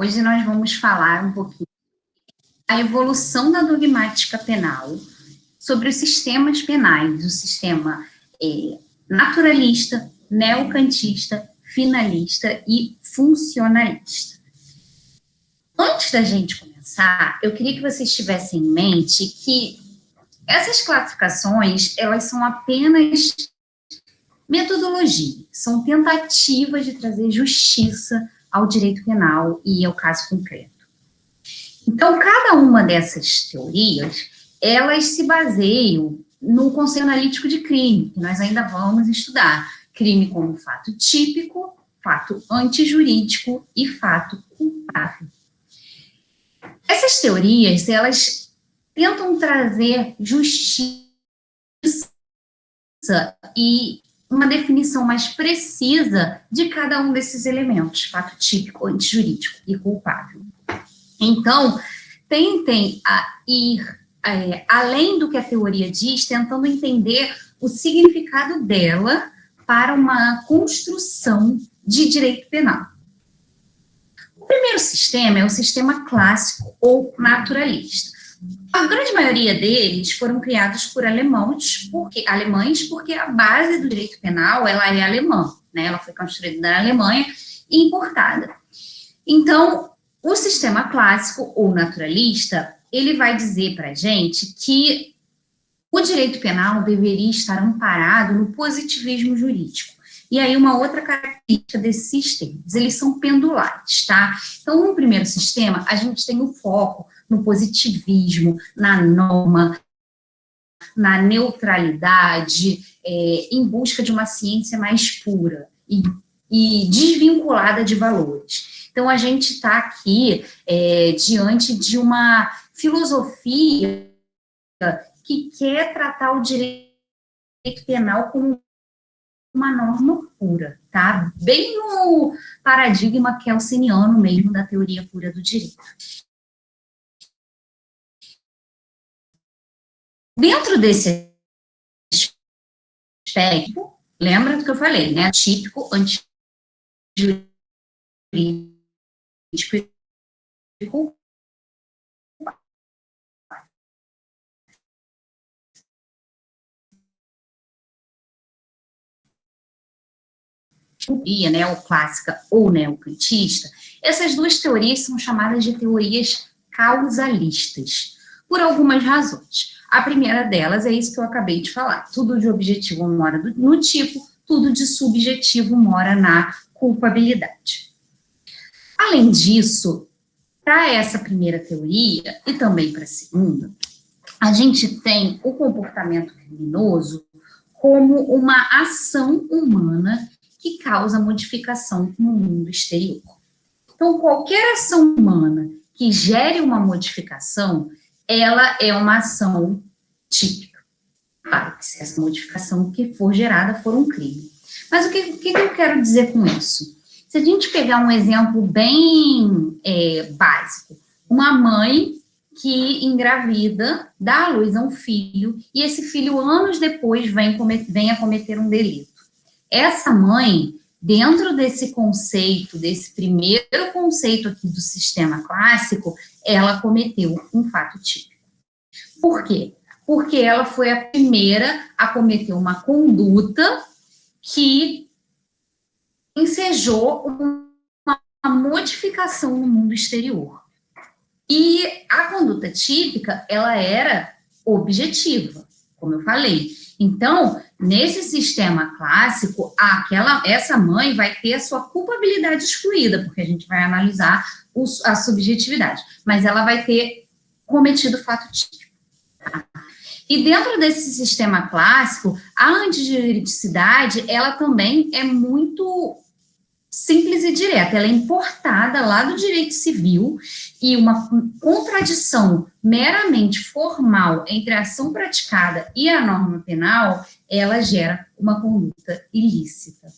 Hoje nós vamos falar um pouquinho da evolução da dogmática penal sobre os sistemas penais, o sistema naturalista, neocantista, finalista e funcionalista. Antes da gente começar, eu queria que vocês tivessem em mente que essas classificações, elas são apenas metodologia, são tentativas de trazer justiça ao direito penal e ao caso concreto. Então, cada uma dessas teorias, elas se baseiam no conceito analítico de crime, que nós ainda vamos estudar. Crime como fato típico, fato antijurídico e fato culpável. Essas teorias, elas tentam trazer justiça e uma definição mais precisa de cada um desses elementos, fato típico, antijurídico e culpável. Então, tentem ir além do que a teoria diz, tentando entender o significado dela para uma construção de direito penal. O primeiro sistema é o sistema clássico ou naturalista. A grande maioria deles foram criados por alemães, porque a base do direito penal ela é alemã, né? Ela foi construída na Alemanha e importada. Então, o sistema clássico ou naturalista, ele vai dizer para a gente que o direito penal deveria estar amparado no positivismo jurídico. E aí, uma outra característica desses sistemas, eles são pendulares, tá? Então, no primeiro sistema, a gente tem o foco no positivismo, na norma, na neutralidade, em busca de uma ciência mais pura e desvinculada de valores. Então, a gente está aqui diante de uma filosofia que quer tratar o direito penal como uma norma pura, tá? Bem no paradigma kelseniano mesmo da teoria pura do direito. Dentro desse aspecto, lembra do que eu falei, né? Típico, antijurídico e culpável. Neoclássica ou neocantista, essas duas teorias são chamadas de teorias causalistas, por algumas razões. A primeira delas é isso que eu acabei de falar, tudo de objetivo mora no tipo, tudo de subjetivo mora na culpabilidade. Além disso, para essa primeira teoria, e também para a segunda, a gente tem o comportamento criminoso como uma ação humana que causa modificação no mundo exterior. Então, qualquer ação humana que gere uma modificação, ela é uma ação típica. Claro que se essa modificação que for gerada for um crime. Mas o que eu quero dizer com isso? Se a gente pegar um exemplo bem básico, uma mãe que engravida, dá à luz a um filho, e esse filho, anos depois, vem a cometer um delito. Essa mãe, dentro desse conceito, desse primeiro conceito aqui do sistema clássico, ela cometeu um fato típico. Por quê? Porque ela foi a primeira a cometer uma conduta que ensejou uma modificação no mundo exterior. E a conduta típica, ela era objetiva, como eu falei. Então, nesse sistema clássico, essa mãe vai ter a sua culpabilidade excluída, porque a gente vai analisar a subjetividade, mas ela vai ter cometido fato típico. Tá? E dentro desse sistema clássico, a antijuridicidade, ela também é muito simples e direta, ela é importada lá do direito civil e uma contradição meramente formal entre a ação praticada e a norma penal, ela gera uma conduta ilícita.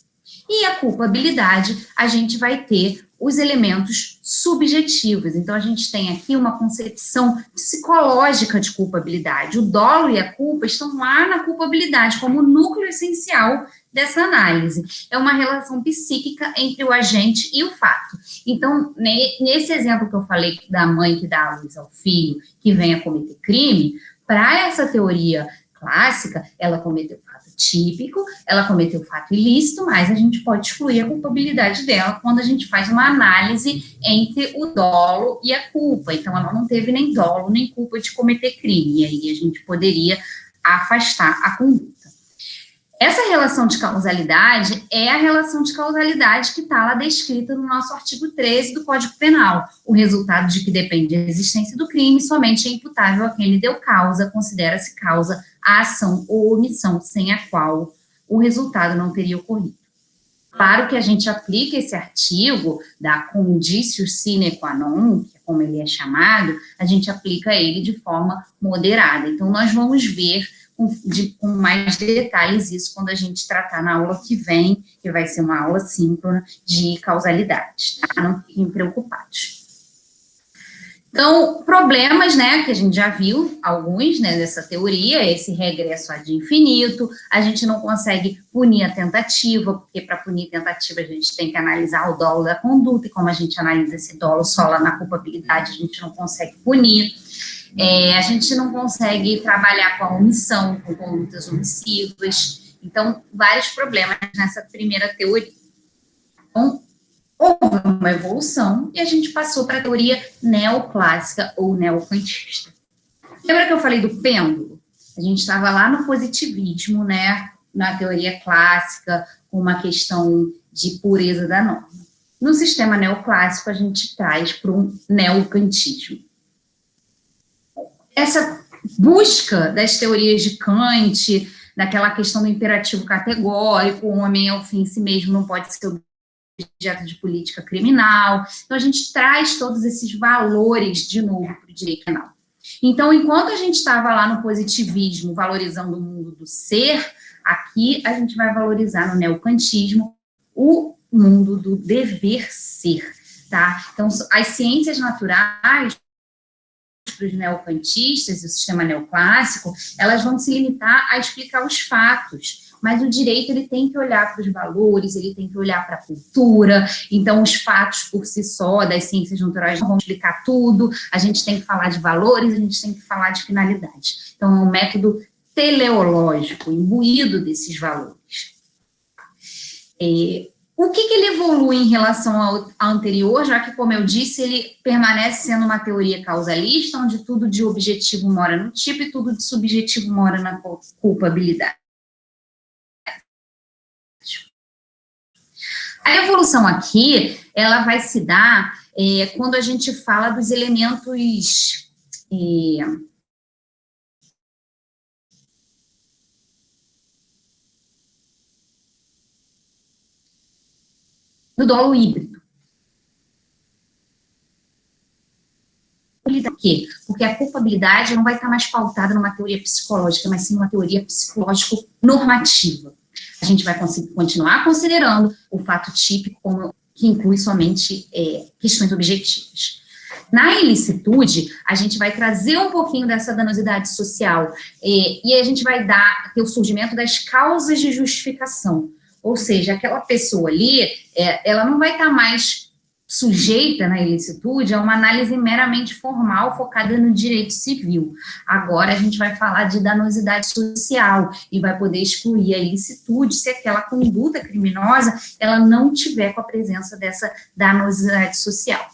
E a culpabilidade, a gente vai ter os elementos subjetivos. Então, a gente tem aqui uma concepção psicológica de culpabilidade. O dolo e a culpa estão lá na culpabilidade, como núcleo essencial dessa análise. É uma relação psíquica entre o agente e o fato. Então, nesse exemplo que eu falei da mãe que dá a luz ao filho, que vem a cometer crime, para essa teoria clássica, ela cometeu fato típico, ela cometeu fato ilícito, mas a gente pode excluir a culpabilidade dela quando a gente faz uma análise entre o dolo e a culpa. Então, ela não teve nem dolo, nem culpa de cometer crime, e aí a gente poderia afastar a conduta. Essa relação de causalidade é a relação de causalidade que está lá descrita no nosso artigo 13 do Código Penal. O resultado de que depende da existência do crime somente é imputável a quem lhe deu causa, considera-se causa a ação ou omissão sem a qual o resultado não teria ocorrido. Claro que a gente aplica esse artigo da conditio sine qua non, que é como ele é chamado, a gente aplica ele de forma moderada. Então, nós vamos ver com mais detalhes isso quando a gente tratar na aula que vem, que vai ser uma aula síncrona de causalidade, tá? Não fiquem preocupados. Então, problemas, né, que a gente já viu, alguns, né, dessa teoria, esse regresso ad infinito, a gente não consegue punir a tentativa, porque para punir a tentativa a gente tem que analisar o dolo da conduta, e como a gente analisa esse dolo só lá na culpabilidade, a gente não consegue punir. A gente não consegue trabalhar com a omissão, com condutas omissivas. Então, vários problemas nessa primeira teoria. Então, houve uma evolução e a gente passou para a teoria neoclássica ou neocantista. Lembra que eu falei do pêndulo? A gente estava lá no positivismo, né, na teoria clássica, com uma questão de pureza da norma. No sistema neoclássico, a gente traz para um neocantismo. Essa busca das teorias de Kant, daquela questão do imperativo categórico, o homem é o fim em si mesmo, não pode ser objeto de política criminal. Então, a gente traz todos esses valores de novo para o direito penal. Então, enquanto a gente estava lá no positivismo, valorizando o mundo do ser, aqui a gente vai valorizar no neocantismo o mundo do dever ser, tá? Então, as ciências naturais, para os neocantistas e o sistema neoclássico, elas vão se limitar a explicar os fatos, mas o direito ele tem que olhar para os valores, ele tem que olhar para a cultura, então os fatos por si só das ciências naturais não vão explicar tudo, a gente tem que falar de valores, a gente tem que falar de finalidade. Então é um método teleológico, imbuído desses valores. O que ele evolui em relação ao anterior, já que, como eu disse, ele permanece sendo uma teoria causalista, onde tudo de objetivo mora no tipo e tudo de subjetivo mora na culpabilidade. A evolução aqui, ela vai se dar quando a gente fala dos elementos do dolo híbrido. Por quê? Porque a culpabilidade não vai estar mais pautada numa teoria psicológica, mas sim numa teoria psicológico-normativa. A gente vai continuar considerando o fato típico como que inclui somente questões objetivas. Na ilicitude, a gente vai trazer um pouquinho dessa danosidade social e a gente vai ter o surgimento das causas de justificação. Ou seja, aquela pessoa ali, ela não vai estar mais sujeita na ilicitude a uma análise meramente formal focada no direito civil. Agora a gente vai falar de danosidade social e vai poder excluir a ilicitude se aquela conduta criminosa ela não tiver com a presença dessa danosidade social.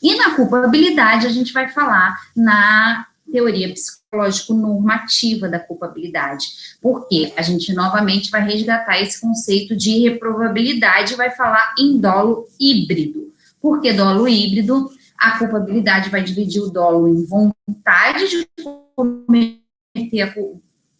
E na culpabilidade a gente vai falar na teoria psicológico-normativa da culpabilidade, porque a gente novamente vai resgatar esse conceito de irreprovabilidade e vai falar em dolo híbrido. Por que dolo híbrido? A culpabilidade vai dividir o dolo em vontade de cometer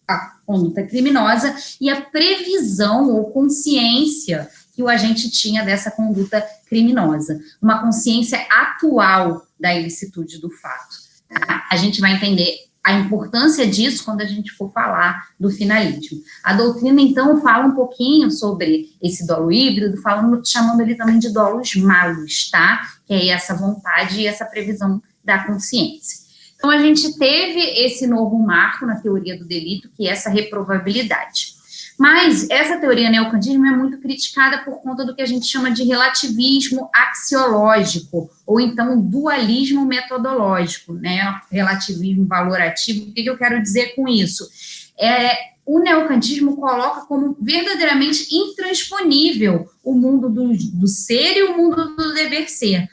a conduta criminosa e a previsão ou consciência que o agente tinha dessa conduta criminosa. Uma consciência atual da ilicitude do fato. Tá? A gente vai entender a importância disso quando a gente for falar do finalismo. A doutrina, então, fala um pouquinho sobre esse dolo híbrido, chamando ele também de dolos malos, tá? Que é essa vontade e essa previsão da consciência. Então, a gente teve esse novo marco na teoria do delito, que é essa reprovabilidade. Mas essa teoria neocantismo é muito criticada por conta do que a gente chama de relativismo axiológico, ou então dualismo metodológico, né? Relativismo valorativo. O que eu quero dizer com isso? O neocantismo coloca como verdadeiramente intransponível o mundo do ser e o mundo do dever ser.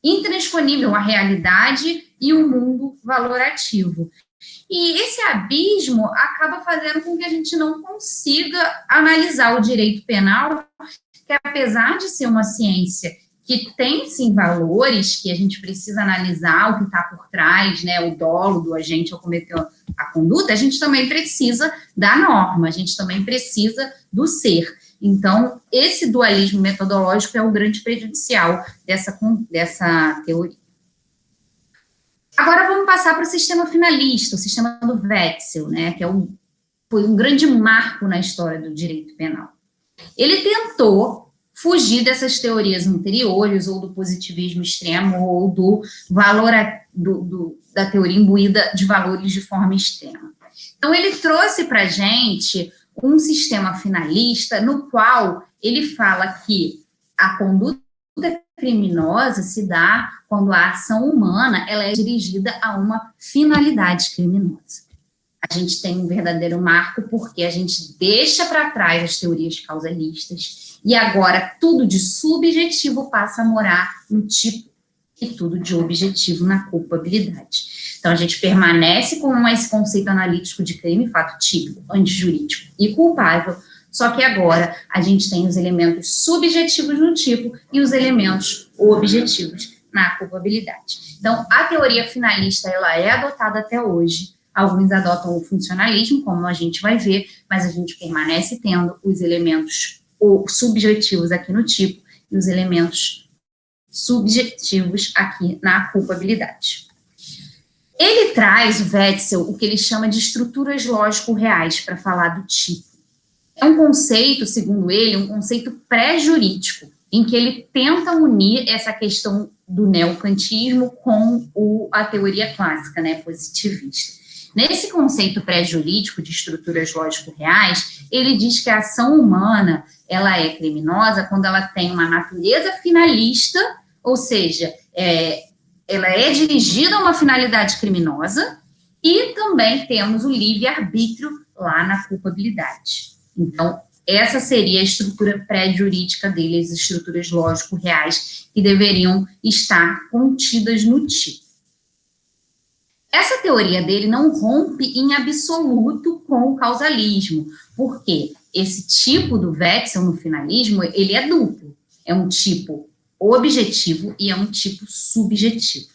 Intransponível a realidade e o mundo valorativo. E esse abismo acaba fazendo com que a gente não consiga analisar o direito penal, que apesar de ser uma ciência que tem, sim, valores, que a gente precisa analisar o que está por trás, né, o dolo do agente ao cometer a conduta, a gente também precisa da norma, a gente também precisa do ser. Então, esse dualismo metodológico é o grande prejudicial dessa teoria. Agora vamos passar para o sistema finalista, o sistema do Wetzel, né, que foi um grande marco na história do direito penal. Ele tentou fugir dessas teorias anteriores, ou do positivismo extremo, ou do valor da teoria imbuída de valores de forma extrema. Então, ele trouxe para a gente um sistema finalista no qual ele fala que a conduta criminosa se dá quando a ação humana ela é dirigida a uma finalidade criminosa. A gente tem um verdadeiro marco porque a gente deixa para trás as teorias causalistas e agora tudo de subjetivo passa a morar no tipo e tudo de objetivo na culpabilidade. Então, a gente permanece com esse conceito analítico de crime, fato típico, antijurídico e culpável, só que agora a gente tem os elementos subjetivos no tipo e os elementos objetivos na culpabilidade. Então, a teoria finalista, ela é adotada até hoje. Alguns adotam o funcionalismo, como a gente vai ver, mas a gente permanece tendo os elementos subjetivos aqui no tipo e os elementos subjetivos aqui na culpabilidade. Ele traz, o Wetzel, o que ele chama de estruturas lógico-reais para falar do tipo. É um conceito, segundo ele, um conceito pré-jurídico, em que ele tenta unir essa questão do neocantismo com a teoria clássica, né, positivista. Nesse conceito pré-jurídico de estruturas lógico-reais, ele diz que a ação humana ela é criminosa quando ela tem uma natureza finalista, ou seja, ela é dirigida a uma finalidade criminosa, e também temos o livre-arbítrio lá na culpabilidade. Então, essa seria a estrutura pré-jurídica dele, as estruturas lógico-reais que deveriam estar contidas no tipo. Essa teoria dele não rompe em absoluto com o causalismo, porque esse tipo do Wetzel no finalismo, ele é duplo. É um tipo objetivo e é um tipo subjetivo.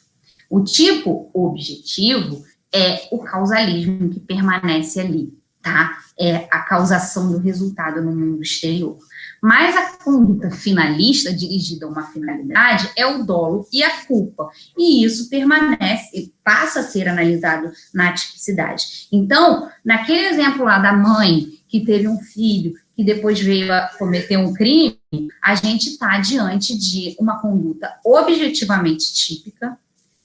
O tipo objetivo é o causalismo que permanece ali, tá? É a causação do resultado no mundo exterior. Mas a conduta finalista, dirigida a uma finalidade, é o dolo e a culpa. E isso permanece, passa a ser analisado na tipicidade. Então, naquele exemplo lá da mãe que teve um filho que depois veio a cometer um crime, a gente está diante de uma conduta objetivamente típica,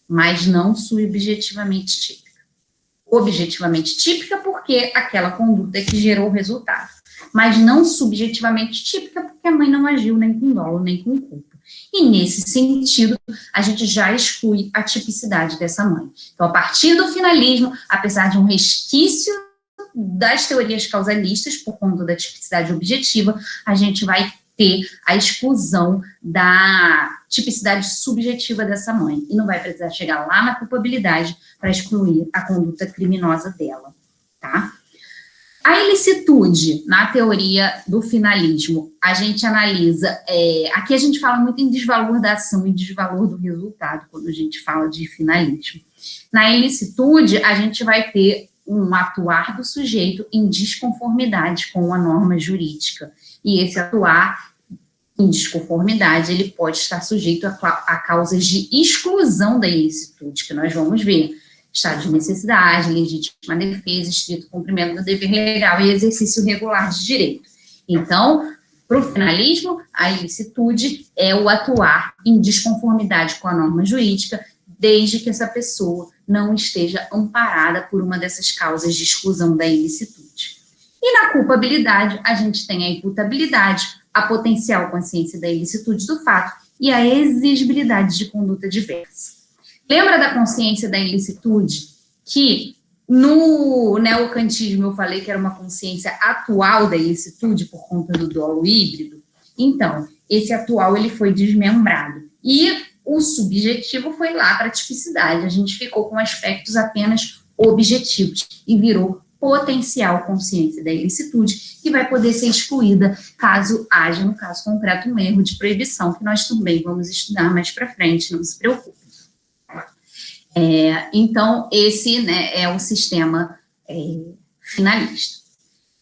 mas não subjetivamente típica. Objetivamente típica porque aquela conduta é que gerou o resultado, mas não subjetivamente típica porque a mãe não agiu nem com dolo, nem com culpa. E nesse sentido, a gente já exclui a tipicidade dessa mãe. Então, a partir do finalismo, apesar de um resquício das teorias causalistas, por conta da tipicidade objetiva, a gente vai ter a exclusão da tipicidade subjetiva dessa mãe. E não vai precisar chegar lá na culpabilidade para excluir a conduta criminosa dela, tá? A ilicitude, na teoria do finalismo, a gente analisa, aqui a gente fala muito em desvalor da ação e desvalor do resultado, quando a gente fala de finalismo. Na ilicitude, a gente vai ter um atuar do sujeito em desconformidade com a norma jurídica, e esse atuar em desconformidade, ele pode estar sujeito a causas de exclusão da ilicitude, que nós vamos ver. estado de necessidade, legítima defesa, estrito cumprimento do dever legal e exercício regular de direito. Então, para o finalismo, a ilicitude é o atuar em desconformidade com a norma jurídica, desde que essa pessoa não esteja amparada por uma dessas causas de exclusão da ilicitude. E na culpabilidade, a gente tem a imputabilidade, a potencial consciência da ilicitude do fato e a exigibilidade de conduta diversa. Lembra da consciência da ilicitude? Que no neocantismo eu falei que era uma consciência atual da ilicitude por conta do dolo híbrido? Então, esse atual ele foi desmembrado. E o subjetivo foi lá para a tipicidade. A gente ficou com aspectos apenas objetivos e virou potencial consciência da ilicitude, que vai poder ser excluída caso haja, no caso concreto, um erro de proibição, que nós também vamos estudar mais para frente, não se preocupe. Então, esse, né, é o sistema finalista.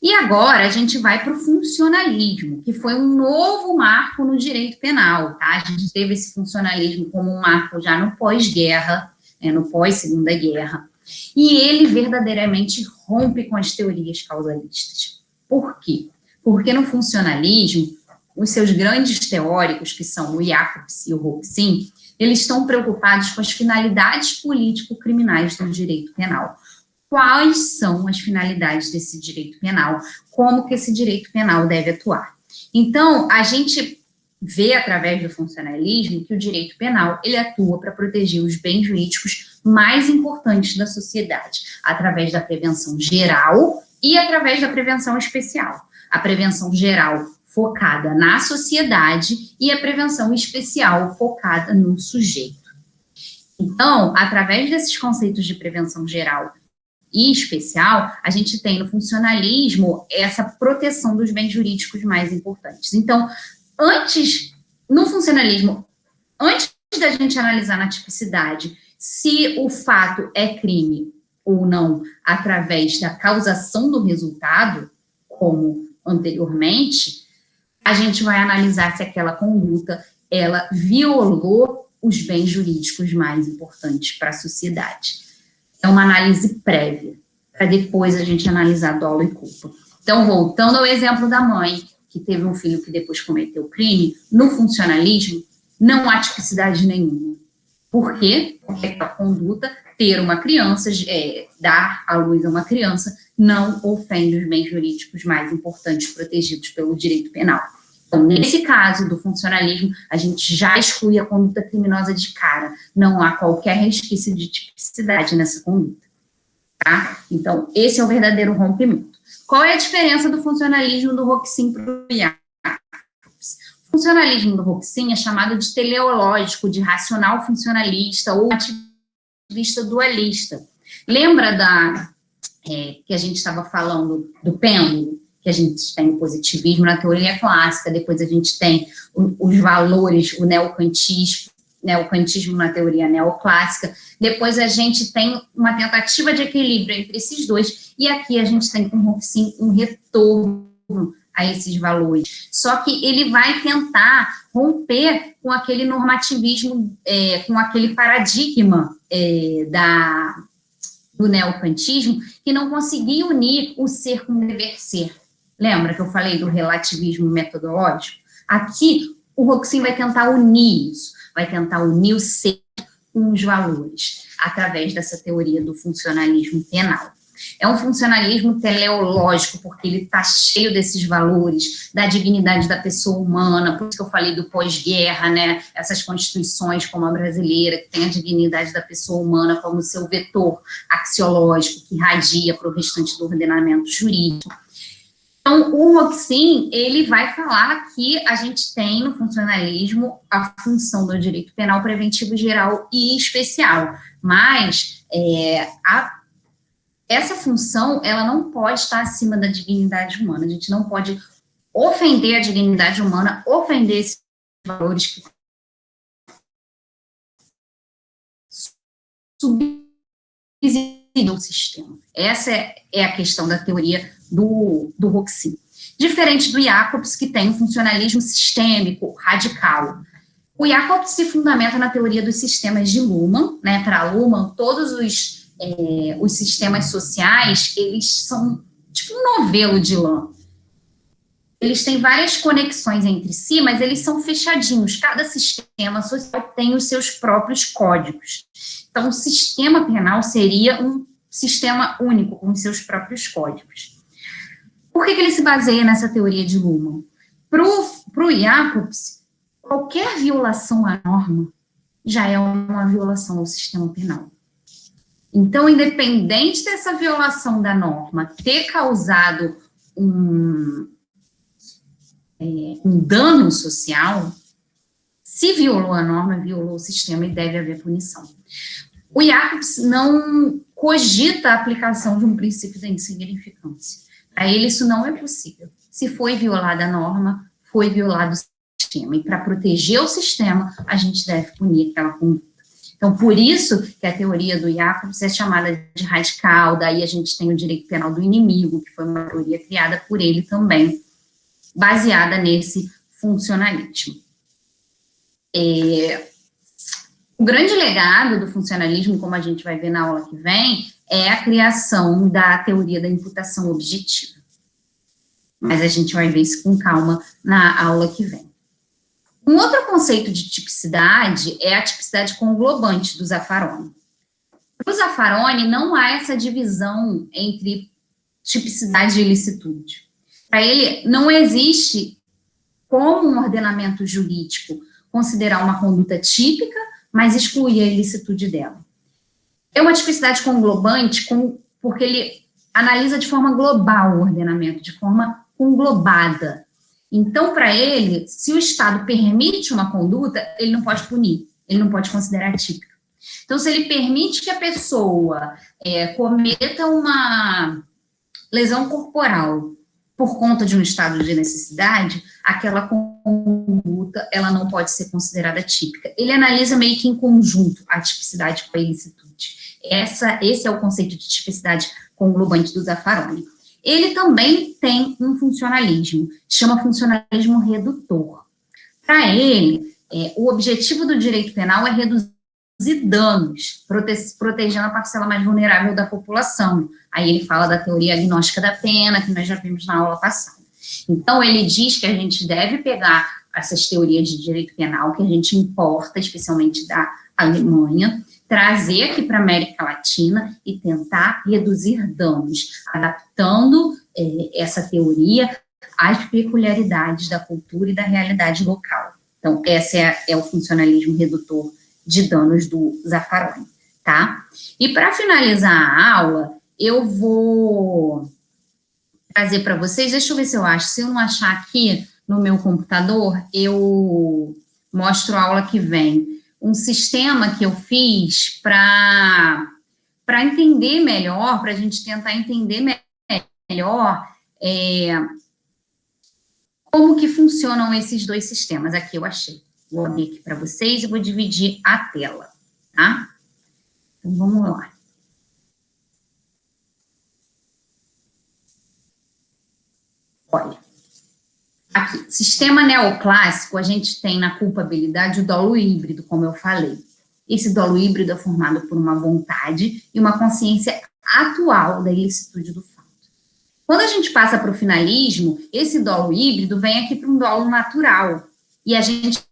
E agora a gente vai para o funcionalismo, que foi um novo marco no direito penal, tá? A gente teve esse funcionalismo como um marco já no pós-guerra, no pós-segunda guerra, e ele verdadeiramente rompe com as teorias causalistas. Por quê? Porque no funcionalismo, os seus grandes teóricos, que são o Jacobs e o Roxin, eles estão preocupados com as finalidades político-criminais do direito penal. Quais são as finalidades desse direito penal? Como que esse direito penal deve atuar? Então, a gente vê, através do funcionalismo, que o direito penal, ele atua para proteger os bens jurídicos mais importantes da sociedade, através da prevenção geral e através da prevenção especial. A prevenção geral focada na sociedade e a prevenção especial focada no sujeito. Então, através desses conceitos de prevenção geral e especial, a gente tem no funcionalismo essa proteção dos bens jurídicos mais importantes. Então, no funcionalismo, antes da gente analisar na tipicidade se o fato é crime ou não através da causação do resultado, como anteriormente, a gente vai analisar se aquela conduta, ela violou os bens jurídicos mais importantes para a sociedade. É uma análise prévia, para depois a gente analisar dolo e culpa. Então, voltando ao exemplo da mãe, que teve um filho que depois cometeu crime, no funcionalismo, não há tipicidade nenhuma. Por quê? Porque a conduta, ter uma criança, dar à luz a uma criança, não ofende os bens jurídicos mais importantes protegidos pelo direito penal. Então, nesse caso do funcionalismo, a gente já exclui a conduta criminosa de cara. Não há qualquer resquício de tipicidade nessa conduta. Tá? Então, esse é o verdadeiro rompimento. Qual é a diferença do funcionalismo do Roxin para o Jacobs? O funcionalismo do Roxin é chamado de teleológico, de racional funcionalista ou ativista dualista. Lembra que a gente estava falando do pêndulo? Que a gente tem o positivismo na teoria clássica, depois a gente tem os valores, o neocantismo na teoria neoclássica, depois a gente tem uma tentativa de equilíbrio entre esses dois, e aqui a gente tem com o Roxin um retorno a esses valores. Só que ele vai tentar romper com aquele normativismo, com aquele paradigma do neocantismo, que não conseguia unir o ser com o dever ser. Lembra que eu falei do relativismo metodológico? Aqui, o Roxin vai tentar unir isso, vai tentar unir o ser com os valores, através dessa teoria do funcionalismo penal. É um funcionalismo teleológico, porque ele está cheio desses valores, da dignidade da pessoa humana, por isso que eu falei do pós-guerra, né? Essas constituições como a brasileira, que tem a dignidade da pessoa humana como seu vetor axiológico, que irradia para o restante do ordenamento jurídico. Então, o Roxin, ele vai falar que a gente tem no funcionalismo a função do direito penal preventivo geral e especial, mas essa função, ela não pode estar acima da dignidade humana, a gente não pode ofender a dignidade humana, ofender esses valores que subsidiam o sistema. Essa é a questão da teoria do Roxin. Diferente do Jacobs, que tem um funcionalismo sistêmico, radical. O Jacobs se fundamenta na teoria dos sistemas de Luhmann, né? Para Luhmann, todos os os sistemas sociais, eles são tipo um novelo de lã. Eles têm várias conexões entre si, mas eles são fechadinhos. Cada sistema social tem os seus próprios códigos. Então, o sistema penal seria um sistema único, com os seus próprios códigos. Por que ele se baseia nessa teoria de Luhmann? Para o Jacobs, qualquer violação à norma já é uma violação ao sistema penal. Então, independente dessa violação da norma ter causado um dano social, se violou a norma, violou o sistema e deve haver punição. O Jacobs não cogita a aplicação de um princípio da insignificância. Para ele, isso não é possível. Se foi violada a norma, foi violado o sistema. E para proteger o sistema, a gente deve punir aquela conduta. Então, por isso que a teoria do Jacobs é chamada de radical. Daí a gente tem o direito penal do inimigo, que foi uma teoria criada por ele também, baseada nesse funcionalismo. O grande legado do funcionalismo, como a gente vai ver na aula que vem, é a criação da teoria da imputação objetiva. Mas a gente vai ver isso com calma na aula que vem. Um outro conceito de tipicidade é a tipicidade conglobante do Zaffaroni. Para o Zaffaroni, não há essa divisão entre tipicidade e ilicitude. Para ele, não existe como um ordenamento jurídico considerar uma conduta típica, mas excluir a ilicitude dela. É uma tipicidade conglobante porque ele analisa de forma global o ordenamento, de forma conglobada. Então, para ele, se o Estado permite uma conduta, ele não pode punir, ele não pode considerar típica. Então, se ele permite que a pessoa cometa uma lesão corporal por conta de um estado de necessidade, aquela conduta, ela não pode ser considerada típica. Ele analisa meio que em conjunto a tipicidade com a ilicitude. Esse é o conceito de tipicidade conglobante do Zaffaroni. Ele também tem um funcionalismo, chama funcionalismo redutor. Para ele, o objetivo do direito penal é reduzir danos, protegendo a parcela mais vulnerável da população. Aí ele fala da teoria agnóstica da pena, que nós já vimos na aula passada. Então, ele diz que a gente deve pegar essas teorias de direito penal que a gente importa, especialmente da Alemanha, trazer aqui para a América Latina e tentar reduzir danos, adaptando essa teoria às peculiaridades da cultura e da realidade local. Então, esse é o funcionalismo redutor de danos do Zaffaroni, tá? E para finalizar a aula, eu vou trazer para vocês, deixa eu ver se eu acho, se eu não achar aqui no meu computador, eu mostro a aula que vem. Um sistema que eu fiz para entender melhor, para a gente tentar entender melhor como que funcionam esses dois sistemas. Aqui eu achei. Vou abrir aqui para vocês e vou dividir a tela, tá? Então, vamos lá. Olha, aqui, sistema neoclássico, a gente tem na culpabilidade o dolo híbrido, como eu falei. Esse dolo híbrido é formado por uma vontade e uma consciência atual da ilicitude do fato. Quando a gente passa para o finalismo, esse dolo híbrido vem aqui para um dolo natural. E a gente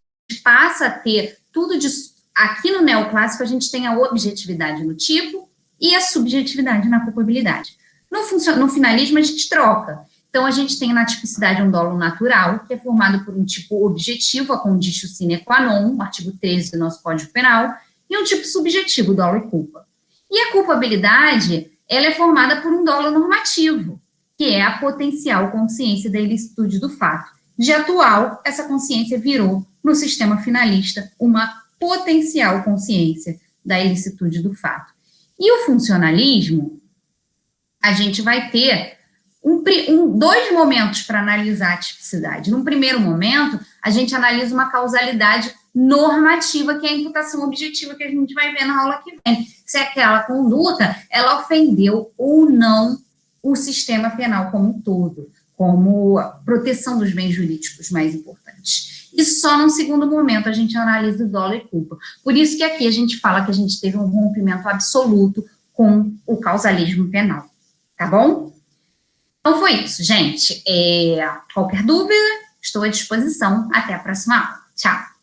passa a ter tudo disso. Aqui no neoclássico, a gente tem a objetividade no tipo e a subjetividade na culpabilidade. No finalismo, a gente troca. Então, a gente tem na tipicidade um dolo natural, que é formado por um tipo objetivo, a conditio sine qua non, o artigo 13 do nosso Código Penal, e um tipo subjetivo, dolo e culpa. E a culpabilidade, ela é formada por um dolo normativo, que é a potencial consciência da ilicitude do fato. De atual, essa consciência virou, no sistema finalista, uma potencial consciência da ilicitude do fato. E o funcionalismo, a gente vai ter dois momentos para analisar a tipicidade. Num primeiro momento, a gente analisa uma causalidade normativa, que é a imputação objetiva, que a gente vai ver na aula que vem. Se aquela conduta, ela ofendeu ou não o sistema penal como um todo, como a proteção dos bens jurídicos mais importantes. E só num segundo momento a gente analisa o dolo e culpa. Por isso que aqui a gente fala que a gente teve um rompimento absoluto com o causalismo penal, tá bom? Então foi isso, gente. Qualquer dúvida, estou à disposição. Até a próxima aula. Tchau!